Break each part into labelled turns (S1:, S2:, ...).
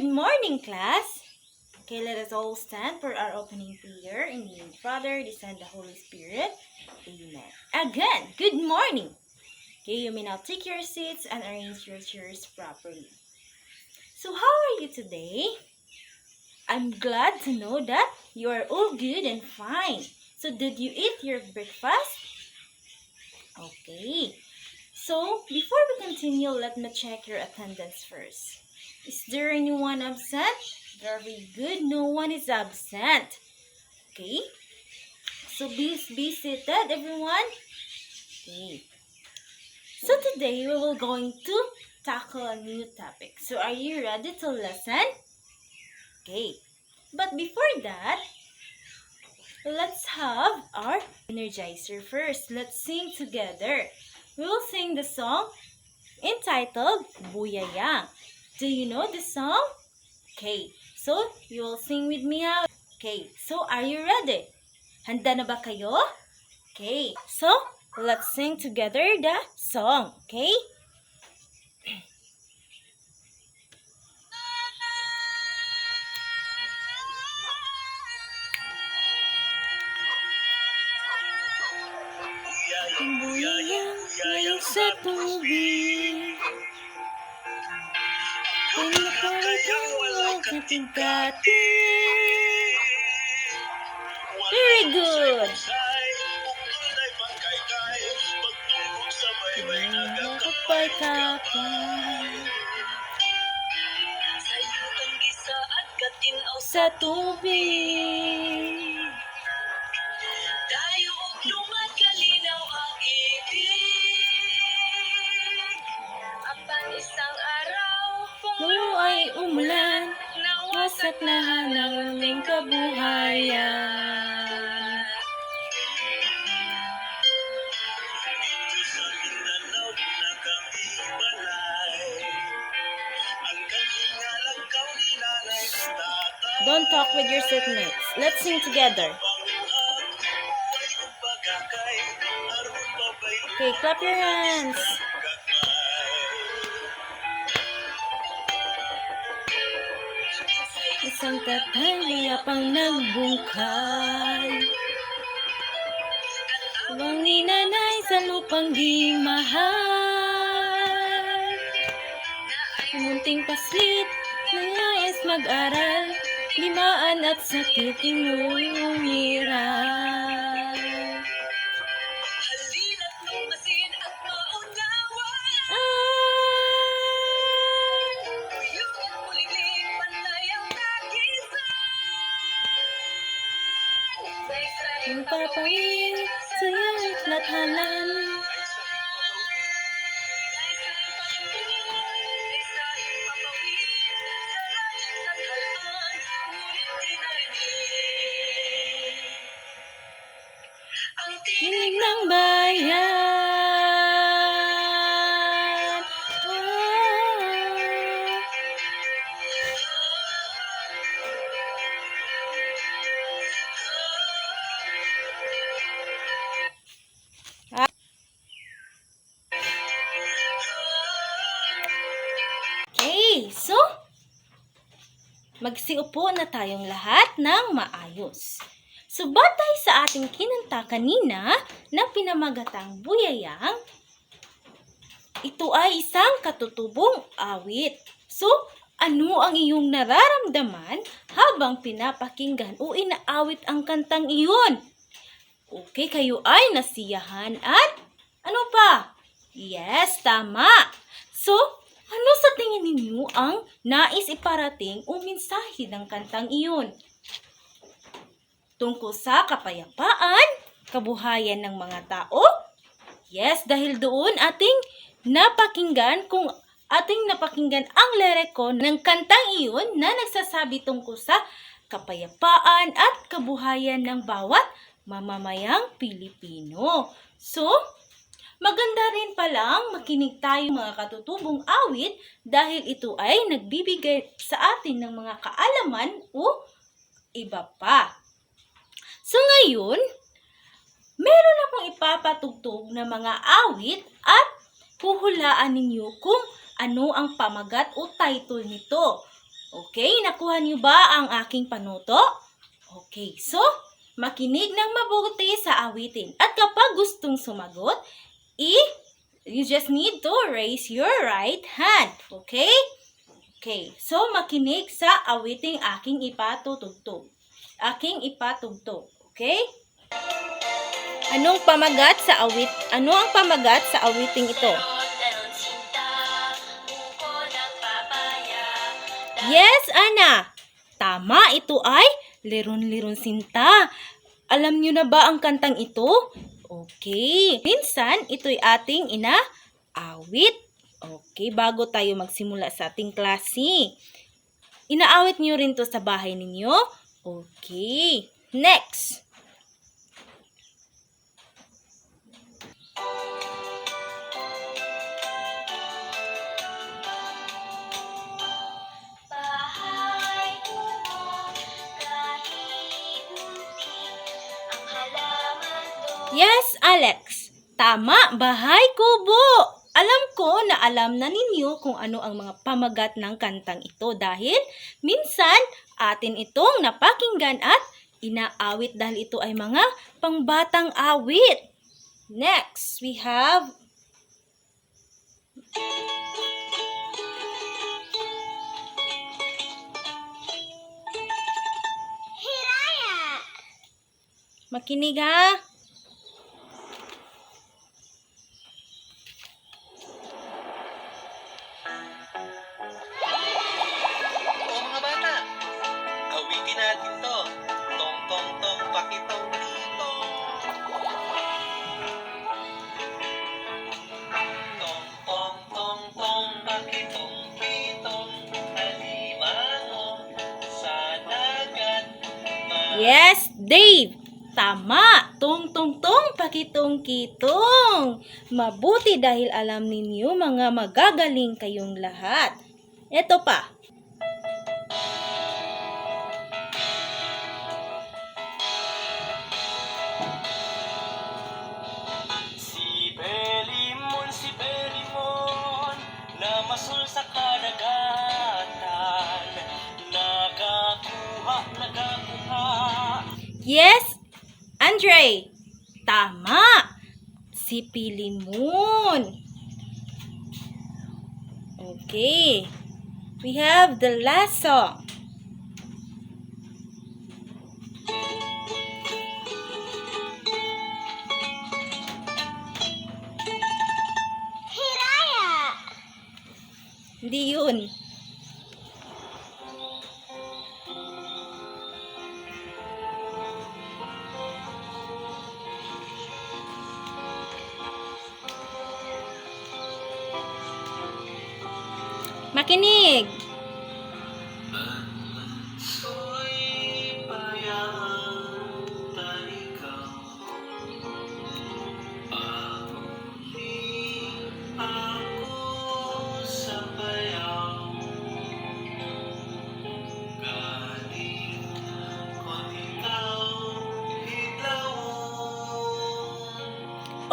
S1: Good morning, class. Okay, let us all stand for our opening prayer in the name of the Father, the Son, and the Holy Spirit. Amen. Again, good morning. Okay, you may now take your seats and arrange your chairs properly. So how are you today? I'm glad to know that you are all good and fine. So did you eat your breakfast? Okay. So before we continue, let me check your attendance first. Is there anyone absent? Very good. No one is absent. Okay. So please be seated, everyone. Okay. So today we will going to tackle a new topic. So are you ready to listen? Okay. But before that, let's have our energizer first. Let's sing together. We will sing the song entitled Buyayang. Do you know the song? Okay, so you will sing with me out. Okay, so are you ready? Handa na ba kayo? Okay, so let's sing together the song, okay? Buyayang, buyayang sa tubig. Pinapakayang walang kating-kating. Very good. Kapay-kapay sa tubig. Tayo lumagalinaw ang ibig. Apan isang araw, puno ay umulan, nawasak lahat ng aming kabuhayan. Don't talk with your seatmates. Let's sing together. Okay, clap your hands. Isang tatay pang nagbungkay. Habang ninanay sa lupang di mahal. Munting paslit, nangais mag-aral. Limaan at sakit inuwi umiral. Halina't lumasin at maunawan. Uyong at muligling panay ang nagisan. Ang papain sa iyong iklathanan. Tinig ng bayan. Okay, so magsiupo na tayong lahat ng maayos. So, batay sa ating kinanta kanina na pinamagatang Buyayang, ito ay isang katutubong awit. So, ano ang iyong nararamdaman habang pinapakinggan o inaawit ang kantang iyon? Okay, kayo ay nasiyahan at ano pa? Yes, tama. So, ano sa tingin ninyo ang nais iparating o mensahe ng kantang iyon? Tungkol sa kapayapaan, kabuhayan ng mga tao? Yes, dahil doon ating napakinggan ang lereko ng kantang iyon na nagsasabi tungkol sa kapayapaan at kabuhayan ng bawat mamamayang Pilipino. So, maganda rin palang makinig tayo mga katutubong awit dahil ito ay nagbibigay sa atin ng mga kaalaman o iba pa. So ngayon, meron akong ipapatugtog na mga awit at huhulaan ninyo kung ano ang pamagat o title nito. Okay, nakuha niyo ba ang aking panuto? Okay, so, makinig ng mabuti sa awitin. At kapag gustong sumagot, you just need to raise your right hand. Okay? Okay, so makinig sa awiting aking ipatutugtog. Okay? Ano ang pamagat sa awiting ito? Yes, Ana. Tama, ito ay Liron-Liron Sinta. Alam niyo na ba ang kantang ito? Okay. Minsan, ito'y ating inaawit. Okay, bago tayo magsimula sa ating klase. Inaawit niyo rin to sa bahay ninyo? Okay. Next. Yes, Alex. Tama, bahay kubo. Alam ko na alam na ninyo kung ano ang mga pamagat ng kantang ito dahil minsan atin itong napakinggan at inaawit dahil ito ay mga pangbatang awit. Next, we have Hiraya. Makinig ha.
S2: Awitin natin to. Tong tong tong pakitong kitong. Tong tong tong tong pakitong kitong. Alimango sa dagat.
S1: Yes, Dave. Tama. Tong tong tong pakitong kitong. Mabuti dahil alam ninyo mga magagaling kayong lahat. Ito pa.
S2: Si Belimon, na masul sa karagatan, nagakuha.
S1: Yes, Andre. Tama. Si Pilimon. Okay. We have the last song. Hindi yun. Makinig.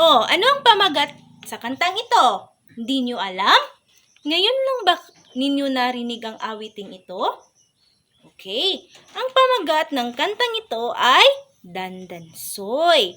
S1: Oh, ano ang pamagat sa kantang ito? Hindi nyo alam? Ngayon lang ba ninyo narinig ang awiting ito? Okay. Ang pamagat ng kantang ito ay Dandansoy.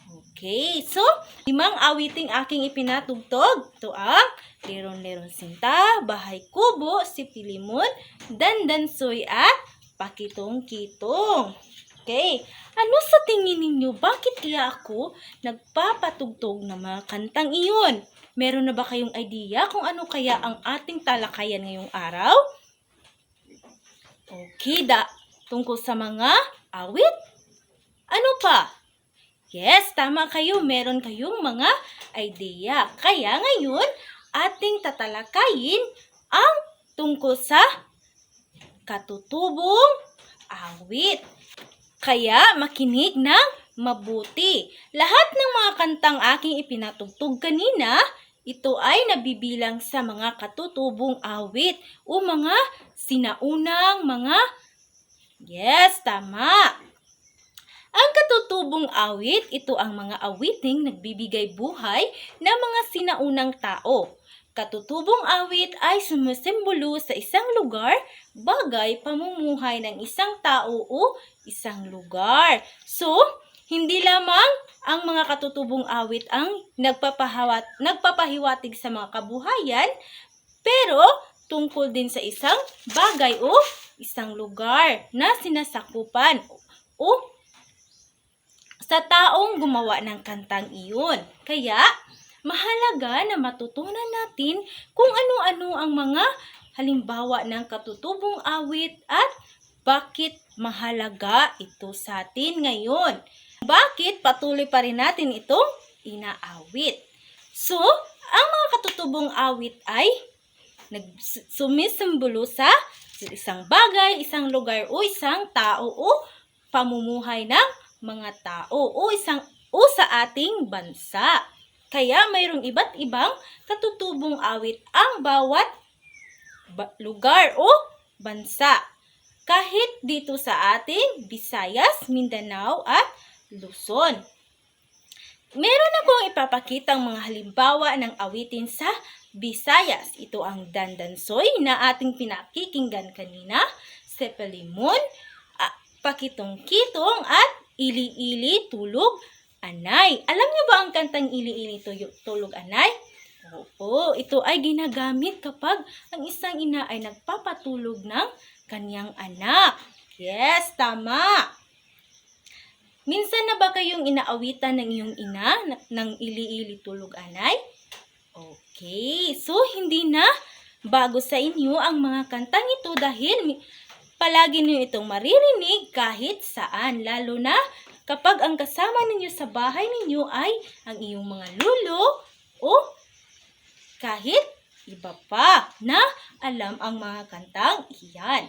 S1: Okay. So, 5 awiting aking ipinatugtog. Ito ang Liron-Liron Sinta, Bahay Kubo, Si Pilimon, Dandansoy at Pakitong-Kitong. Okay. Ano sa tingin ninyo? Bakit kaya ako nagpapatugtog ng mga kantang iyon? Meron na ba kayong idea kung ano kaya ang ating talakayan ngayong araw? Okay, tungkol sa mga awit? Ano pa? Yes, tama kayo. Meron kayong mga idea. Kaya ngayon, ating tatalakayin ang tungkol sa katutubong awit. Kaya makinig ng mabuti. Lahat ng mga kantang aking ipinatugtog kanina, ito ay nabibilang sa mga katutubong awit o mga sinaunang mga... Yes, tama. Ang katutubong awit, ito ang mga awiting nagbibigay buhay ng mga sinaunang tao. Katutubong awit ay sumisimbolo sa isang lugar, bagay, pamumuhay ng isang tao o isang lugar. So, hindi lamang ang mga katutubong awit ang nagpapahiwatig sa mga kabuhayan, pero tungkol din sa isang bagay o isang lugar na sinasakupan o sa taong gumawa ng kantang iyon. Kaya, mahalaga na matutunan natin kung ano-ano ang mga halimbawa ng katutubong awit at bakit mahalaga ito sa atin ngayon. Bakit patuloy pa rin natin itong inaawit. So, ang mga katutubong awit ay sumisimbolo sa isang bagay, isang lugar o isang tao o pamumuhay ng mga tao o sa ating bansa. Kaya mayroong iba't ibang katutubong awit ang bawat lugar o bansa. Kahit dito sa ating Visayas, Mindanao at Luzon. Meron akong ipapakitang mga halimbawa ng awitin sa Visayas. Ito ang Dandansoy na ating pinakikinggan kanina, Sepelimon, Pakitong-kitong at Ili-ili tulog anay. Alam niyo ba ang kantang Ili-ili tulog anay? Oo, ito ay ginagamit kapag ang isang ina ay nagpapatulog ng kanyang anak. Yes, tama. Minsan na ba kayong inaawitan ng iyong ina ng Ili-ili tulog anay? Okay, so hindi na bago sa inyo ang mga kantang ito dahil palagi niyo itong maririnig kahit saan, lalo na kapag ang kasama ninyo sa bahay ninyo ay ang iyong mga lolo o kahit iba pa na alam ang mga kantang iyan.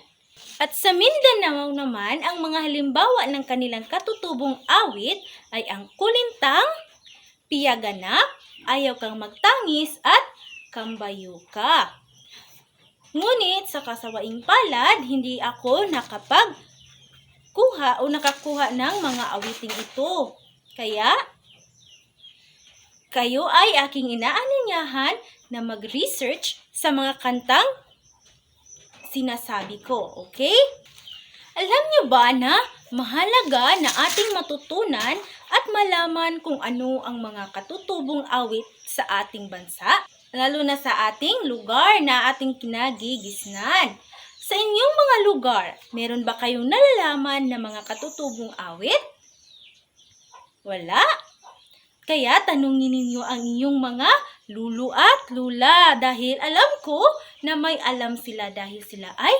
S1: At sa Mindanao naman, ang mga halimbawa ng kanilang katutubong awit ay ang kulintang, piyaganak, ayaw kang magtangis at kambayuka. Ngunit sa kasawaing palad, hindi ako nakakuha ng mga awiting ito. Kaya, kayo ay aking inaanyayahan na mag-research sa mga kantang sinasabi ko. Okay? Alam niyo ba na mahalaga na ating matutunan at malaman kung ano ang mga katutubong awit sa ating bansa? Lalo na sa ating lugar na ating kinagigisnan. Sa inyong mga lugar, meron ba kayong nalalaman na mga katutubong awit? Wala? Kaya tanungin ninyo ang inyong mga lulu at lula dahil alam ko na may alam sila dahil sila ay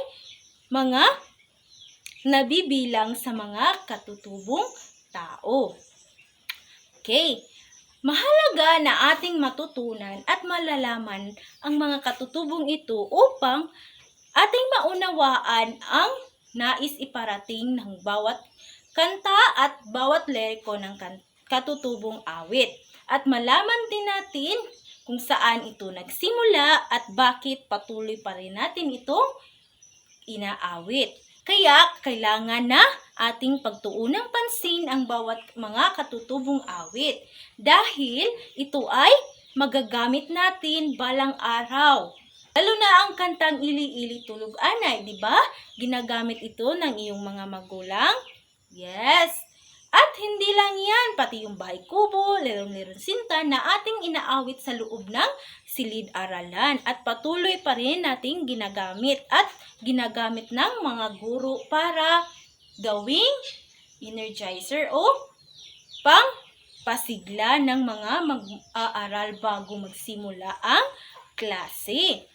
S1: mga nabibilang sa mga katutubong tao. Okay. Mahalaga na ating matutunan at malalaman ang mga katutubong ito upang ating maunawaan ang nais iparating ng bawat kanta at bawat liriko ng katutubong awit. At malaman din natin kung saan ito nagsimula at bakit patuloy pa rin natin itong inaawit. Kaya kailangan na ating pagtuunang pansin ang bawat mga katutubong awit dahil ito ay magagamit natin balang araw. Lalo na ang kantang Ili-ili tulog anay, di ba? Ginagamit ito ng iyong mga magulang. Yes. At hindi lang yan, pati yung bahay kubo, lerong-lerong sinta na ating inaawit sa loob ng silid-aralan at patuloy pa rin nating ginagamit at ginagamit ng mga guro para gawing energizer o pasigla ng mga mag-aaral bago magsimula ang klase.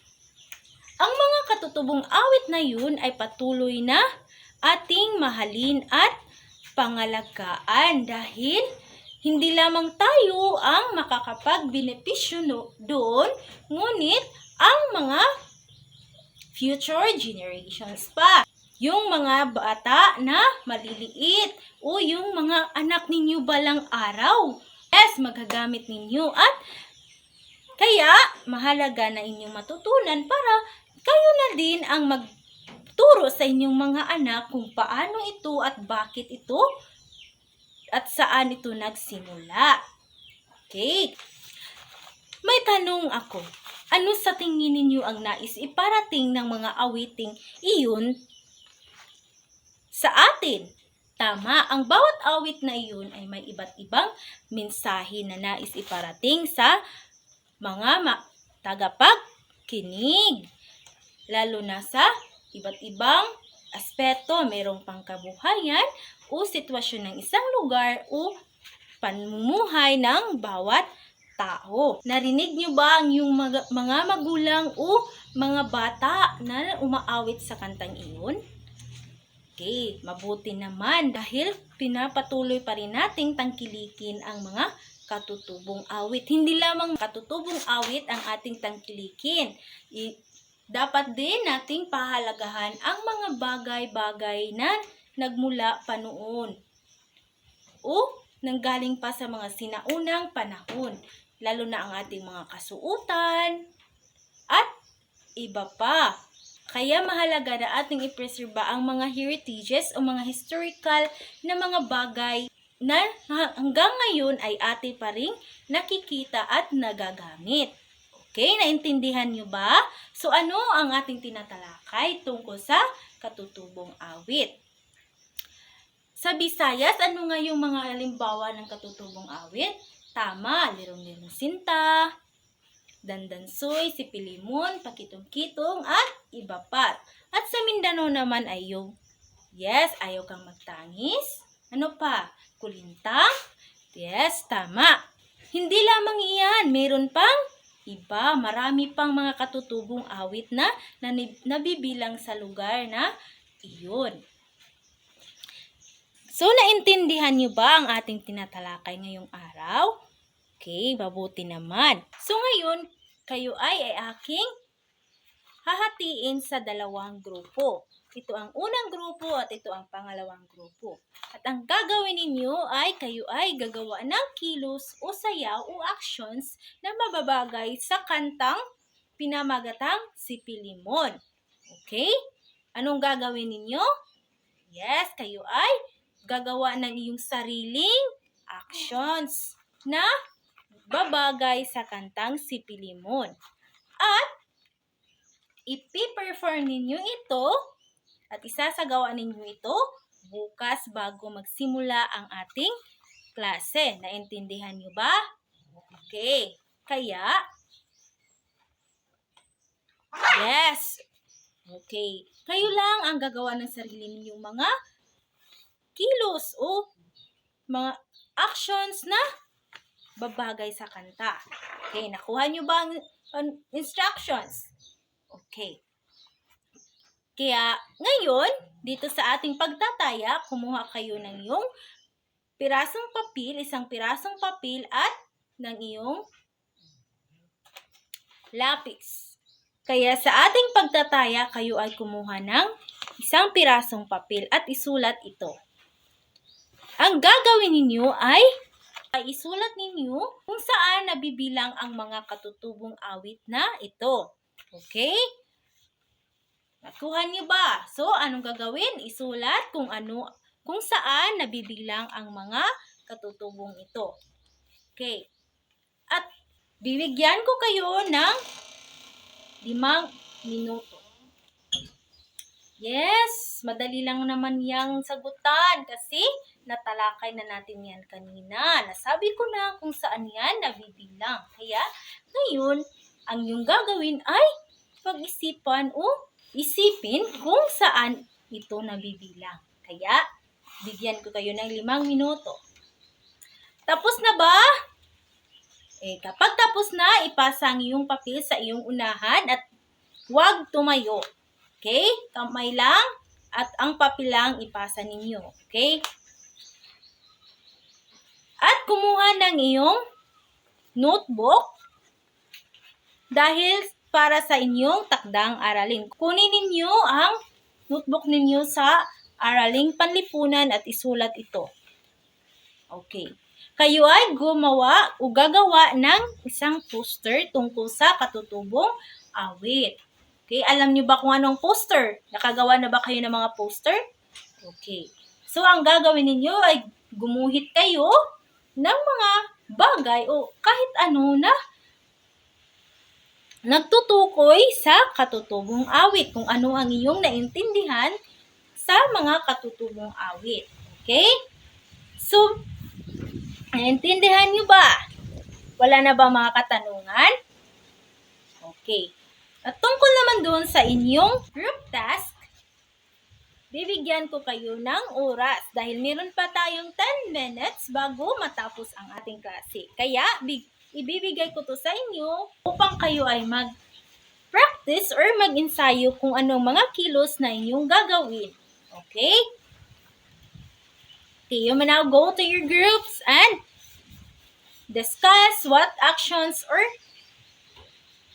S1: Ang mga katutubong awit na yun ay patuloy na ating mahalin at pangalagaan dahil hindi lamang tayo ang makakapag-benepisyo doon, ngunit ang mga future generations pa. Yung mga bata na maliliit o yung mga anak ninyo balang araw. Yes, magagamit ninyo at kaya mahalaga na inyong matutunan para kayo na din ang magturo sa inyong mga anak kung paano ito at bakit ito at saan ito nagsimula. Okay. May tanong ako. Ano sa tingin ninyo ang nais iparating ng mga awiting iyon sa atin? Tama, ang bawat awit na iyon ay may iba't ibang mensahe na nais iparating sa mga tagapagkinig. Lalo na sa iba't ibang aspeto, mayroong pangkabuhayan o sitwasyon ng isang lugar o pamumuhay ng bawat tao. Narinig niyo ba ang iyong mga magulang o mga bata na umaawit sa kantang iyon? Okay, mabuti naman dahil pinapatuloy pa rin nating tangkilikin ang mga katutubong awit. Hindi lamang katutubong awit ang ating tangkilikin. Dapat din nating pahalagahan ang mga bagay-bagay na nagmula pa noon o nanggaling pa sa mga sinaunang panahon, lalo na ang ating mga kasuotan at iba pa. Kaya mahalaga na ating ipreserba ang mga heritages o mga historical na mga bagay na hanggang ngayon ay ating pa ring nakikita at nagagamit. Okay, naintindihan nyo ba? So ano ang ating tinatalakay tungkol sa katutubong awit? Sa Visayas, ano nga yung mga halimbawa ng katutubong awit? Tama, Lirong-Lirong Sinta, Dandansoy, Sipilimon, Pakitong-Kitong, at iba pa. At sa Mindanao naman ay yung, yes, Ayaw Kang Magtangis. Ano pa? Kulintang? Yes, tama. Hindi lamang iyan, meron pang iba, marami pang mga katutubong awit na nabibilang sa lugar na iyon. So, naintindihan niyo ba ang ating tinatalakay ngayong araw? Okay, mabuti naman. So, ngayon, kayo ay aking hahatiin sa dalawang grupo. Ito ang unang grupo at ito ang pangalawang grupo. At ang gagawin ninyo ay kayo ay gagawa ng kilos o sayaw o actions na mababagay sa kantang pinamagatang Sipilimon. Okay? Anong gagawin ninyo? Yes, kayo ay gagawa ng iyong sariling actions na babagay sa kantang Sipilimon. At ipi-perform ninyo ito at isasagawa ninyo ito bukas bago magsimula ang ating klase. Naintindihan nyo ba? Okay. Kaya, yes. Okay. Kayo lang ang gagawa ng sarili ninyong mga kilos o mga actions na babagay sa kanta. Okay. Nakuha nyo ba ang instructions? Okay. Kaya, ngayon, dito sa ating pagtataya, kumuha kayo ng iyong isang pirasong papel at ng iyong lapis. Kaya sa ating pagtataya, kayo ay kumuha ng isang pirasong papel at isulat ito. Ang gagawin ninyo ay isulat ninyo kung saan nabibilang ang mga katutubong awit na ito. Okay? Nakuha niyo ba? So, anong gagawin? Isulat kung saan nabibilang ang mga katutubong ito. Okay. At bibigyan ko kayo ng 5 minuto. Yes, madali lang naman yang sagutan kasi natalakay na natin yan kanina. Nasabi ko na kung saan yan nabibilang. Kaya, ngayon, ang yung gagawin ay pag-isipan o isipin kung saan ito nabibilang. Kaya, bigyan ko kayo ng 5 minuto. Tapos na ba? Kapag tapos na, ipasa ang iyong papel sa iyong unahan at huwag tumayo. Okay? Kamay lang at ang papel lang ipasa ninyo. Okay? At kumuha ng iyong notebook dahil para sa inyong takdang aralin. Kunin ninyo ang notebook ninyo sa araling panlipunan at isulat ito. Okay. Kayo ay gumawa o gagawa ng isang poster tungkol sa katutubong awit. Okay, alam niyo ba kung anong poster? Nakagawa na ba kayo ng mga poster? Okay. So, ang gagawin ninyo ay gumuhit kayo ng mga bagay o kahit ano na nagtutukoy sa katutubong awit, kung ano ang iyong naintindihan sa mga katutubong awit. Okay? So, naintindihan niyo ba? Wala na ba mga katanungan? Okay. At tungkol naman doon sa inyong group task, bibigyan ko kayo ng oras dahil meron pa tayong 10 minutes bago matapos ang ating klase. Kaya, ibibigay ko to sa inyo upang kayo ay mag-practice or mag-ensayo kung anong mga kilos na inyong gagawin. Okay? Okay, you may now go to your groups and discuss what actions or...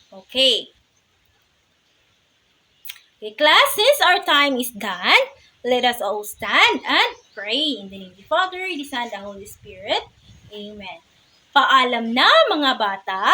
S1: Okay. Okay, classes, our time is done. Let us all stand and pray. In the name of the Father, the Son, and the Holy Spirit. Amen. Paalam na mga bata.